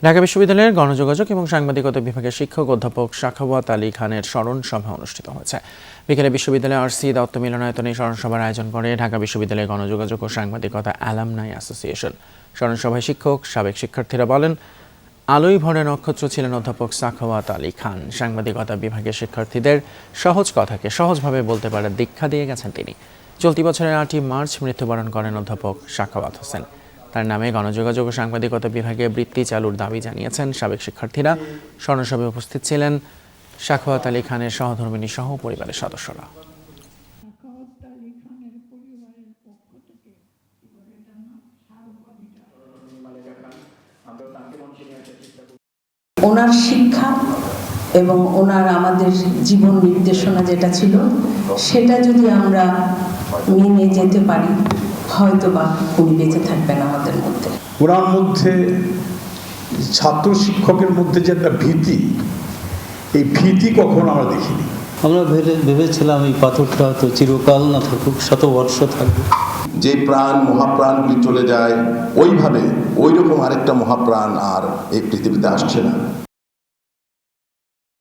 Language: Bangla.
ঢাকা বিশ্ববিদ্যালয়ের গণযোগাযোগ এবং সাংবাদিকতা বিভাগের শিক্ষক অধ্যাপক সাখাওয়াত আলী খানের স্মরণ সভা অনুষ্ঠিত হয়েছে। বিকেলে বিশ্ববিদ্যালয় আরসি দত্ত মিলনায়তনে স্মরণ সভার আয়োজন করে ঢাকা বিশ্ববিদ্যালয়ের গণযোগাযোগ ও সাংবাদিকতা অ্যালামনাই অ্যাসোসিয়েশন। স্মরণ সভায় শিক্ষক, সাবেক শিক্ষার্থীরা বলেন, আলোয় ভরা নক্ষত্র ছিলেন অধ্যাপক সাখাওয়াত আলী খান। সাংবাদিকতা বিভাগের শিক্ষার্থীদের সহজ কথাকে সহজভাবে বলতে পারার দীক্ষা দিয়ে গেছেন তিনি। চলতি বছরের 8ই মার্চ মৃত্যুবরণ করেন অধ্যাপক সাখাওয়াত হোসেন। তার নামে গণযোগাযোগ ও সাংবাদিকতা বিভাগে বৃত্তি চালুর দাবি জানিয়েছেন সাবেক শিক্ষার্থীরা। স্মরণসভায় উপস্থিত ছিলেন সাখাওয়াত আলী খানের সহধর্মিণী সহ পরিবারের সদস্যরা। ওনার শিক্ষা এবং ওনার আমাদের জীবন নির্দেশনা যেটা ছিল সেটা যদি আমরা মেনে যেতে পারি, হয়তোবা উনি বেঁচে থাকবেন আমাদের মধ্যে। ওনার মধ্যে ছাত্র শিক্ষকের মধ্যে যে একটা ভীতি, এই ভীতি কখনো আমরা দেখিনি। আমরা ভেবেছিলাম এই পাথরটা হয়তো চিরকাল না থাকুক, শতবর্ষ থাকবে। যে প্রাণ মহাপ্রাণগুলি চলে যায়, ওইভাবে ওই রকম আরেকটা মহাপ্রাণ আর এই পৃথিবীতে আসছে না।